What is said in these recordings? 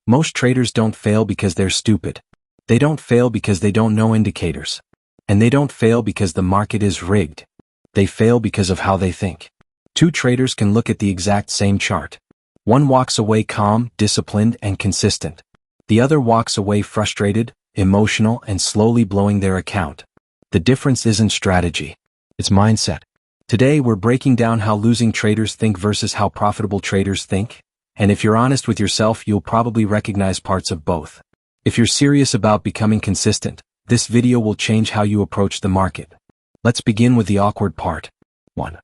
Most traders don't fail because they're stupid. They don't fail because they don't know indicators. And they don't fail because the market is rigged. They fail because of how they think. Two traders can look at the exact same chart. One walks away calm, disciplined, and consistent. The other walks away frustrated, emotional, and slowly blowing their account. The difference isn't strategy. It's mindset. Today we're breaking down how losing traders think versus how profitable traders think. And if you're honest with yourself, you'll probably recognize parts of both. If you're serious about becoming consistent, this video will change how you approach the market. Let's begin with the awkward part. 1.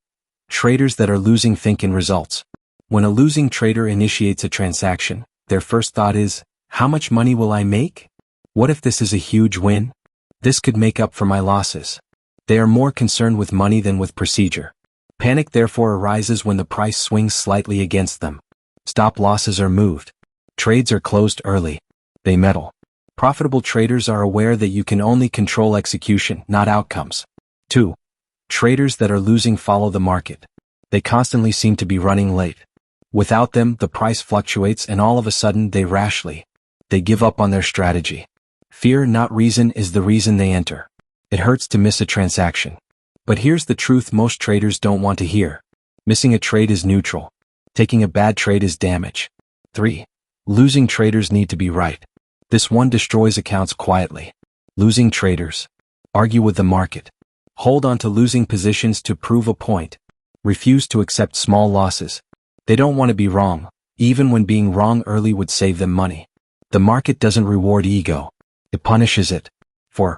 Traders that are losing think in results. When a losing trader initiates a transaction, their first thought is, how much money will I make? What if this is a huge win? This could make up for my losses. They are more concerned with money than with procedure. Panic therefore arises when the price swings slightly against them. Stop losses are moved. Trades are closed early. They meddle. Profitable traders are aware that you can only control execution, not outcomes. 2. Traders that are losing follow the market. They constantly seem to be running late. Without them, the price fluctuates and all of a sudden they give up on their strategy. Fear, not reason, is the reason they enter. It hurts to miss a transaction. But here's the truth most traders don't want to hear. Missing a trade is neutral. Taking a bad trade is damage. 3. Losing traders need to be right. This one destroys accounts quietly. Losing traders argue with the market. Hold on to losing positions to prove a point. Refuse to accept small losses. They don't want to be wrong, even when being wrong early would save them money. The market doesn't reward ego. It punishes it. 4.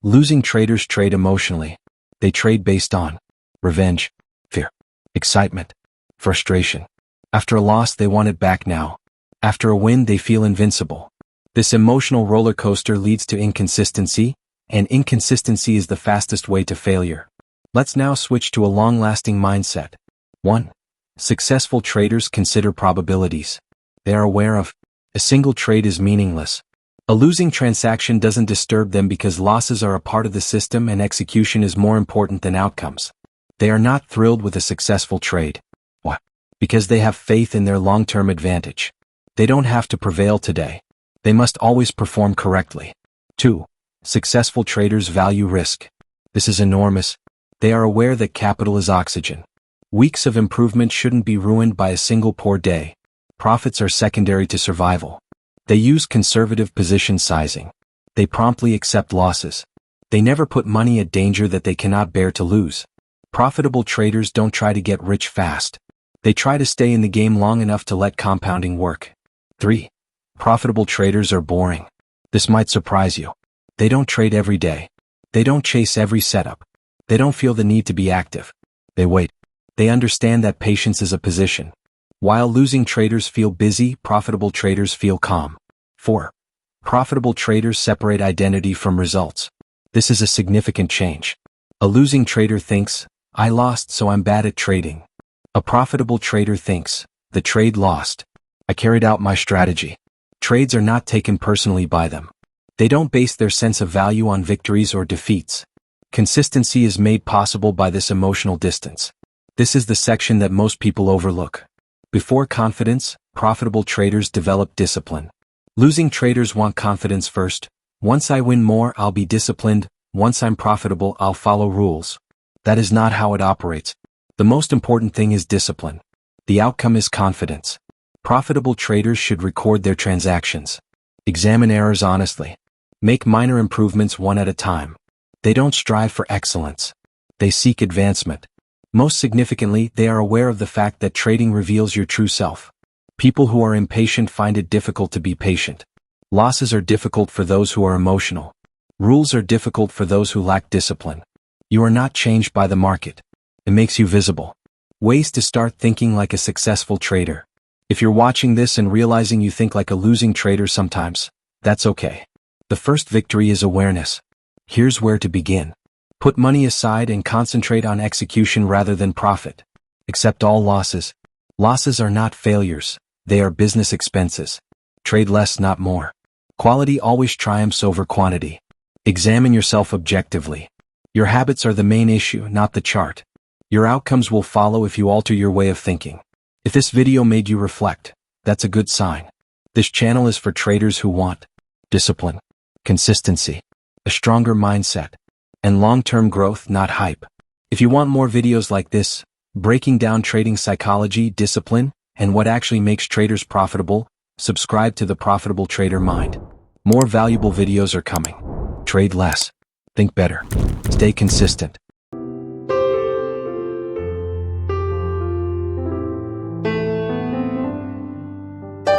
Losing traders trade emotionally. They trade based on revenge, fear, excitement, frustration. After a loss, they want it back now. After a win, they feel invincible. This emotional roller coaster leads to inconsistency, and inconsistency is the fastest way to failure. Let's now switch to a long-lasting mindset. 1. Successful traders consider probabilities. They are aware of a single trade is meaningless. A losing transaction doesn't disturb them because losses are a part of the system and execution is more important than outcomes. They are not thrilled with a successful trade. Why? Because they have faith in their long-term advantage. They don't have to prevail today. They must always perform correctly. 2. Successful traders value risk. This is enormous. They are aware that capital is oxygen. Weeks of improvement shouldn't be ruined by a single poor day. Profits are secondary to survival. They use conservative position sizing. They promptly accept losses. They never put money at danger that they cannot bear to lose. Profitable traders don't try to get rich fast. They try to stay in the game long enough to let compounding work. 3. Profitable traders are boring. This might surprise you. They don't trade every day. They don't chase every setup. They don't feel the need to be active. They wait. They understand that patience is a position. While losing traders feel busy, profitable traders feel calm. 4. Profitable traders separate identity from results. This is a significant change. A losing trader thinks, I lost so I'm bad at trading. A profitable trader thinks, the trade lost. I carried out my strategy. Trades are not taken personally by them. They don't base their sense of value on victories or defeats. Consistency is made possible by this emotional distance. This is the section that most people overlook. Before confidence, profitable traders develop discipline. Losing traders want confidence first. Once I win more, I'll be disciplined. Once I'm profitable, I'll follow rules. That is not how it operates. The most important thing is discipline. The outcome is confidence. Profitable traders should record their transactions. Examine errors honestly. Make minor improvements one at a time. They don't strive for excellence. They seek advancement. Most significantly, they are aware of the fact that trading reveals your true self. People who are impatient find it difficult to be patient. Losses are difficult for those who are emotional. Rules are difficult for those who lack discipline. You are not changed by the market. It makes you visible. Ways to start thinking like a successful trader. If you're watching this and realizing you think like a losing trader sometimes, that's okay. The first victory is awareness. Here's where to begin. Put money aside and concentrate on execution rather than profit. Accept all losses. Losses are not failures. They are business expenses. Trade less, not more. Quality always triumphs over quantity. Examine yourself objectively. Your habits are the main issue, not the chart. Your outcomes will follow if you alter your way of thinking. If this video made you reflect, that's a good sign. This channel is for traders who want discipline, consistency, a stronger mindset, and long-term growth, not hype. If you want more videos like this, breaking down trading psychology, discipline, and what actually makes traders profitable, subscribe to the Profitable Trader Mind. More valuable videos are coming. Trade less. Think better. Stay consistent.